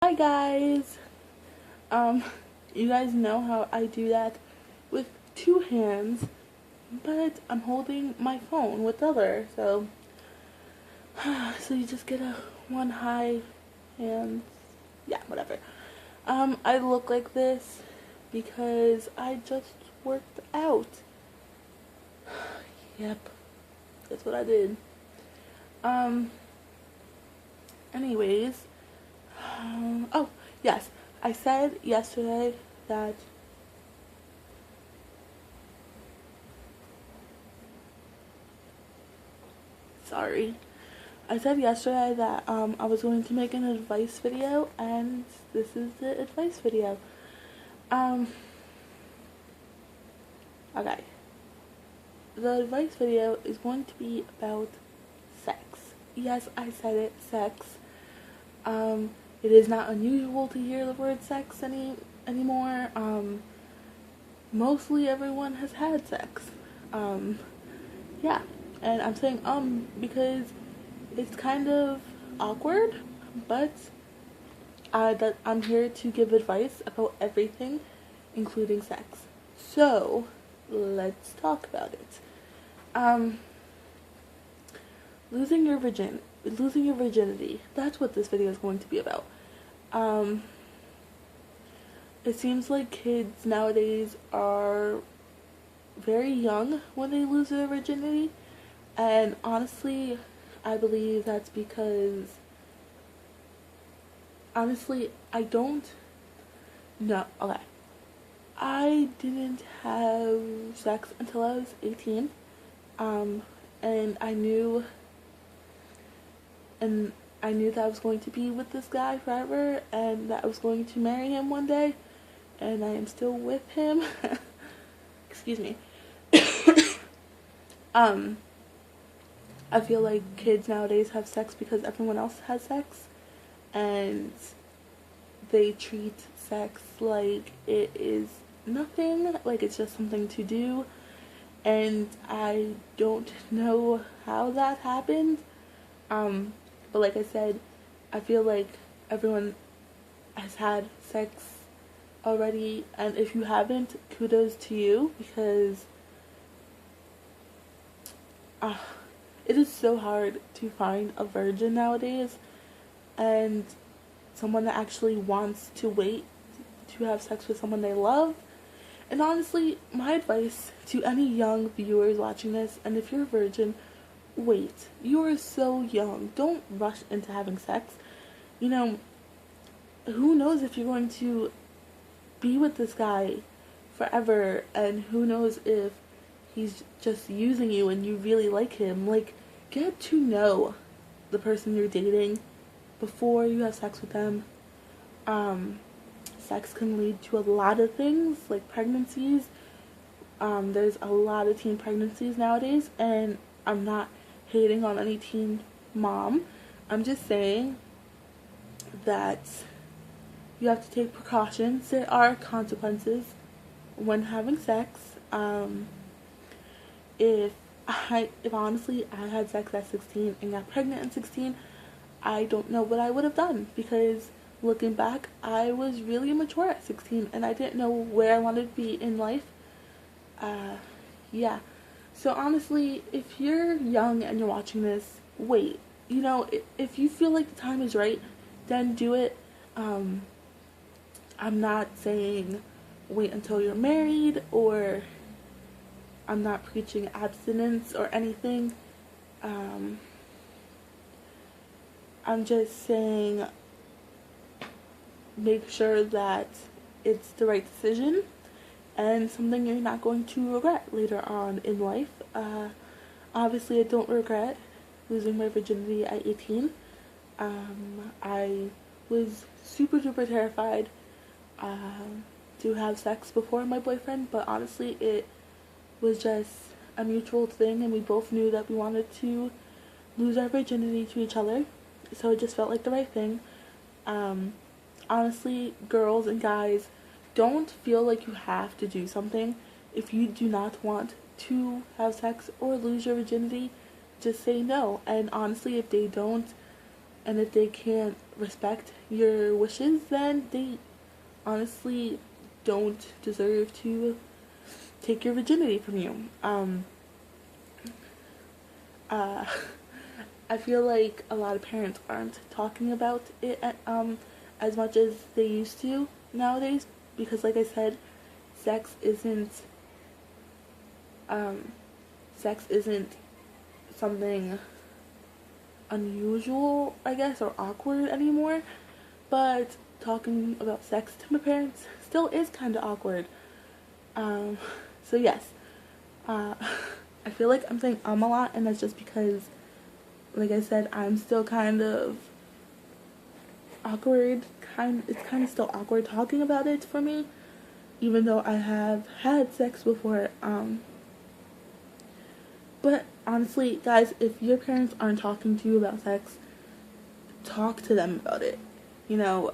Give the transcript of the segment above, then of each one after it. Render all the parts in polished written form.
Hi guys! You guys know how I do that with two hands, but I'm holding my phone with the other, so you just get a one high hand, yeah, whatever. I look like this because I just worked out. Yep, that's what I did. Anyways, oh, yes, I said yesterday that sorry. I said yesterday that I was going to make an advice video, and this is the advice video. Um, okay. The advice video is going to be about sex. Yes, I said it, sex. It is not unusual to hear the word sex anymore. Mostly everyone has had sex. Yeah. And I'm saying because it's kind of awkward, but I'm here to give advice about everything, including sex. So, let's talk about it. Losing your virginity. That's what this video is going to be about. It seems like kids nowadays are very young when they lose their virginity, and honestly, I believe that's because I don't know. Okay. I didn't have sex until I was 18. And I knew that I was going to be with this guy forever, and that I was going to marry him one day, and I am still with him. Excuse me. I feel like kids nowadays have sex because everyone else has sex, and they treat sex like it is nothing, like it's just something to do, and I don't know how that happened. But like I said, I feel like everyone has had sex already, and if you haven't, kudos to you, because it is so hard to find a virgin nowadays, and someone that actually wants to wait to have sex with someone they love. And honestly, my advice to any young viewers watching this, and if you're a virgin, wait. You are so young. Don't rush into having sex. You know, who knows if you're going to be with this guy forever, and who knows if he's just using you and you really like him. Like, get to know the person you're dating before you have sex with them. Sex can lead to a lot of things, like pregnancies. There's a lot of teen pregnancies nowadays, and I'm not hating on any teen mom. I'm just saying that you have to take precautions. There are consequences when having sex. If honestly I had sex at 16 and got pregnant at 16, I don't know what I would have done, because looking back, I was really immature at 16 and I didn't know where I wanted to be in life. Yeah. So honestly, if you're young and you're watching this, wait. You know, if you feel like the time is right, then do it. I'm not saying wait until you're married, or I'm not preaching abstinence or anything. I'm just saying make sure that it's the right decision and something you're not going to regret later on in life. Obviously, I don't regret losing my virginity at 18. I was super duper terrified to have sex before my boyfriend, but honestly, it was just a mutual thing, and we both knew that we wanted to lose our virginity to each other, so it just felt like the right thing. Honestly, girls and guys, don't feel like you have to do something. If you do not want to have sex or lose your virginity, just say no. And honestly, if they don't And if they can't respect your wishes, then they honestly don't deserve to take your virginity from you. Uh, I feel like a lot of parents aren't talking about it as much as they used to nowadays, because like I said, sex isn't um, sex isn't something unusual, I guess, or awkward anymore. But talking about sex to my parents still is kind of awkward. Um, so yes, uh, I feel like I'm saying a lot, and that's just because, like I said, I'm still kind of awkward. It's kind of still awkward talking about it for me, even though I have had sex before. But honestly, guys, if your parents aren't talking to you about sex, talk to them about it. You know,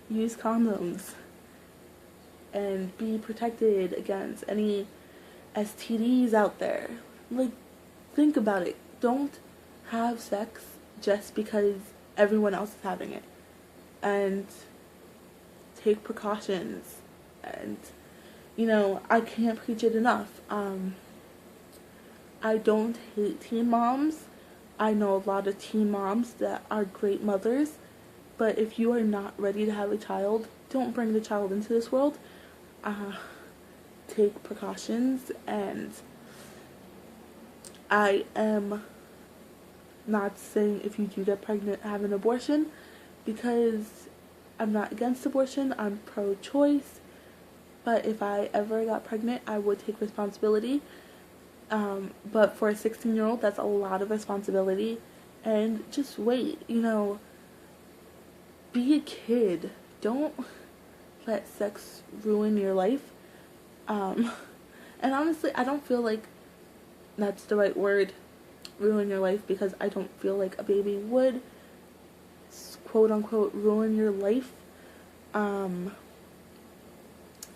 use condoms and be protected against any STDs out there. Like, think about it. Don't have sex just because everyone else is having it. And take precautions. And, you know, I can't preach it enough. I don't hate teen moms. I know a lot of teen moms that are great mothers. But if you are not ready to have a child, don't bring the child into this world. Take precautions, and I am not saying if you do get pregnant, have an abortion, because I'm not against abortion. I'm pro-choice. But if I ever got pregnant, I would take responsibility. But for a 16-year-old, that's a lot of responsibility. And just wait, you know, be a kid. Don't let sex ruin your life. And honestly, I don't feel like that's the right word, ruin your life, because I don't feel like a baby would, quote unquote, ruin your life.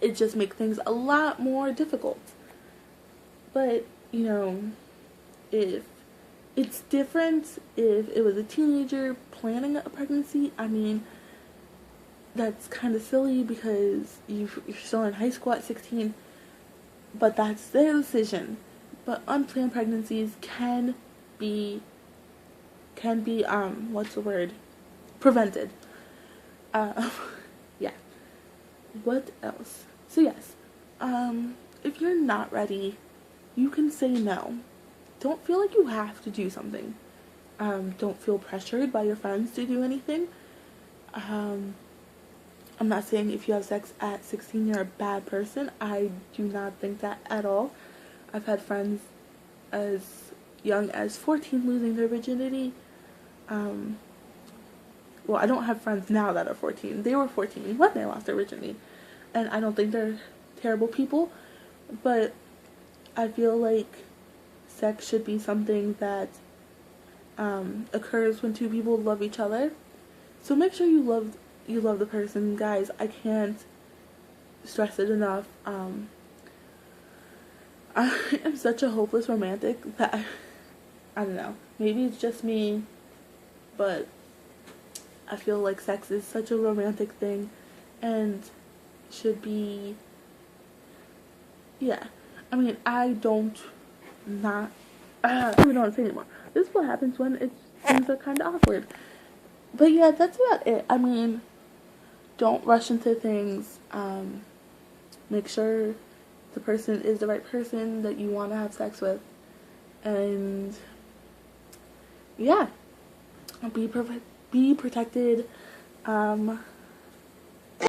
It just makes things a lot more difficult. But, you know, if it's different if it was a teenager planning a pregnancy. I mean, that's kind of silly because you're still in high school at 16, but that's their decision. But unplanned pregnancies can be what's the word? Prevented. Yeah. What else? So yes, if you're not ready, you can say no. Don't feel like you have to do something. Don't feel pressured by your friends to do anything. I'm not saying if you have sex at 16 you're a bad person. I do not think that at all. I've had friends as young as 14 losing their virginity. Well, I don't have friends now that are 14. They were 14 when they lost their virginity. And I don't think they're terrible people. But I feel like sex should be something that occurs when two people love each other. So make sure you love the person, guys. I can't stress it enough. I am such a hopeless romantic that I don't know. Maybe it's just me, but I feel like sex is such a romantic thing and should be, yeah. I mean, I don't want to say anymore. This is what happens when things are kind of awkward. But yeah, that's about it. I mean, don't rush into things. Make sure the person is the right person that you want to have sex with. And yeah, be protected.